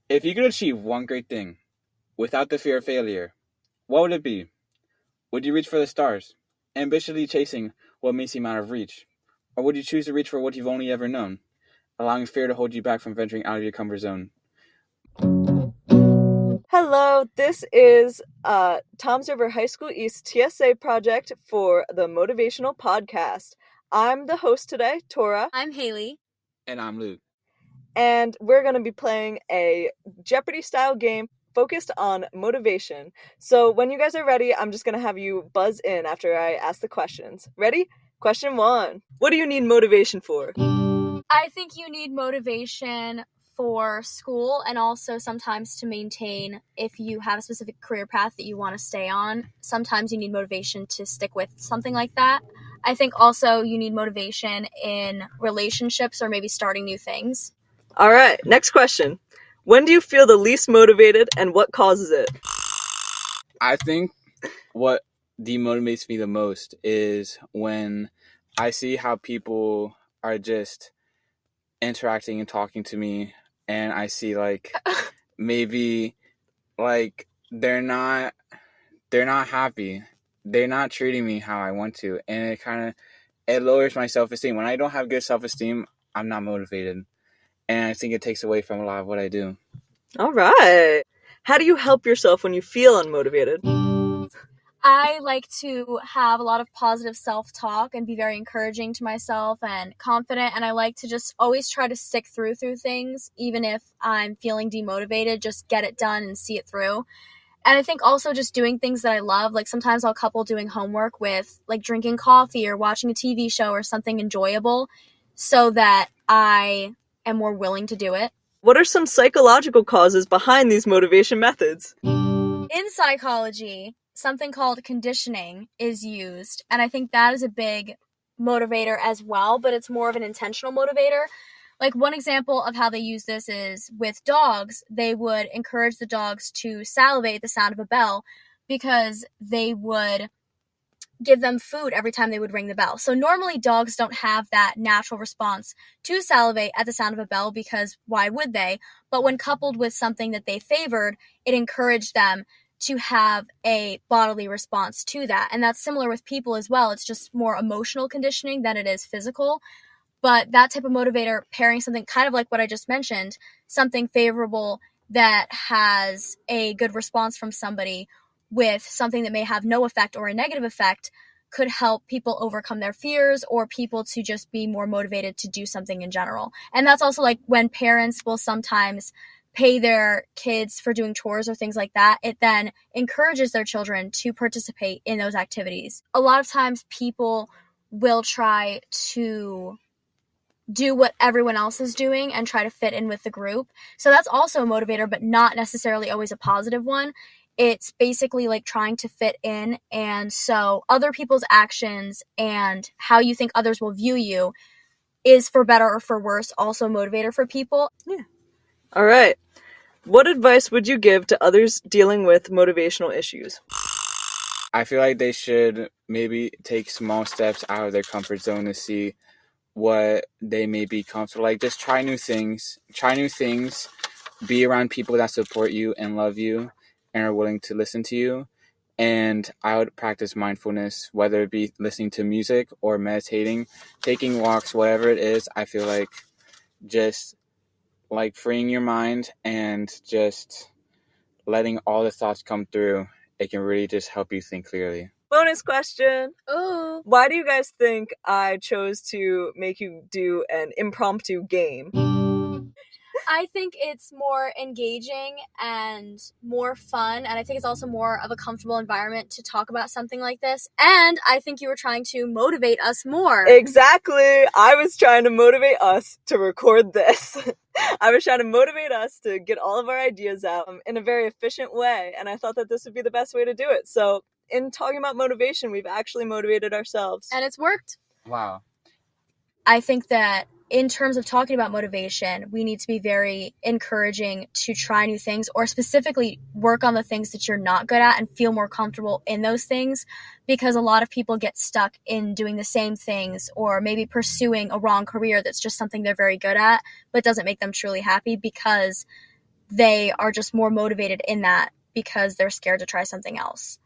If you could achieve one great thing without the fear of failure, what would it be? Would you reach for the stars, ambitiously chasing what may seem out of reach? Or would you choose to reach for what you've only ever known, allowing fear to hold you back from venturing out of your comfort zone? Hello, this is Tom's River High School East TSA project for the Motivational Podcast. I'm the host today, Tora, I'm Haley. And I'm Luke. and we're going to be playing a Jeopardy-style game focused on motivation. So when you guys are ready, I'm just going to have you buzz in after I ask the questions. Ready? Question 1. What do you need motivation for? I think you need motivation for school and also sometimes to maintain if you have a specific career path that you want to stay on. Sometimes you need motivation to stick with something like that. I think also you need motivation in relationships or maybe starting new things. All right, next question. When do you feel the least motivated and what causes it? I think what demotivates me the most is when I see how people are just interacting and talking to me, and I see like maybe like they're not happy. They're not treating me how I want to, and it lowers my self-esteem. When I don't have good self-esteem, I'm not motivated, and I think it takes away from a lot of what I do. All right. How do you help yourself when you feel unmotivated? I like to have a lot of positive self-talk and be very encouraging to myself and confident, and I like to just always try to stick through things, even if I'm feeling demotivated, just get it done and see it through. And I think also just doing things that I love, like sometimes I'll couple doing homework with like drinking coffee or watching a TV show or something enjoyable so that I am more willing to do it. What are some psychological causes behind these motivation methods? In psychology, something called conditioning is used, and I think that is a big motivator as well, but it's more of an intentional motivator. Like one example of how they use this is with dogs. They would encourage the dogs to salivate at the sound of a bell because they would give them food every time they would ring the bell. So normally dogs don't have that natural response to salivate at the sound of a bell because why would they? But when coupled with something that they favored, it encouraged them to have a bodily response to that. And that's similar with people as well. It's just more emotional conditioning than it is physical. But that type of motivator, pairing something kind of like what I just mentioned, something favorable that has a good response from somebody with something that may have no effect or a negative effect, could help people overcome their fears or people to just be more motivated to do something in general. And that's also like when parents will sometimes pay their kids for doing chores or things like that, it then encourages their children to participate in those activities. A lot of times people will try to do what everyone else is doing and try to fit in with the group. So that's also a motivator, but not necessarily always a positive one. It's basically like trying to fit in. And so other people's actions and how you think others will view you is for better or for worse also a motivator for people. Yeah. All right. What advice would you give to others dealing with motivational issues? I feel like they should maybe take small steps out of their comfort zone to see what they may be comfortable. Like just try new things, be around people that support you and love you and are willing to listen to you. And I would practice mindfulness, whether it be listening to music or meditating, taking walks, whatever it is. I feel like just like freeing your mind and just letting all the thoughts come through, it can really just help you think clearly. Bonus question. Ooh. Why do you guys think I chose to make you do an impromptu game? I think it's more engaging and more fun, and I think it's also more of a comfortable environment to talk about something like this. And I think you were trying to motivate us more. Exactly. I was trying to motivate us to record this. I was trying to motivate us to get all of our ideas out in a very efficient way, and I thought that this would be the best way to do it. So in talking about motivation, we've actually motivated ourselves. And it's worked. Wow. I think that in terms of talking about motivation, we need to be very encouraging to try new things or specifically work on the things that you're not good at and feel more comfortable in those things, because a lot of people get stuck in doing the same things or maybe pursuing a wrong career that's just something they're very good at but doesn't make them truly happy because they are just more motivated in that because they're scared to try something else.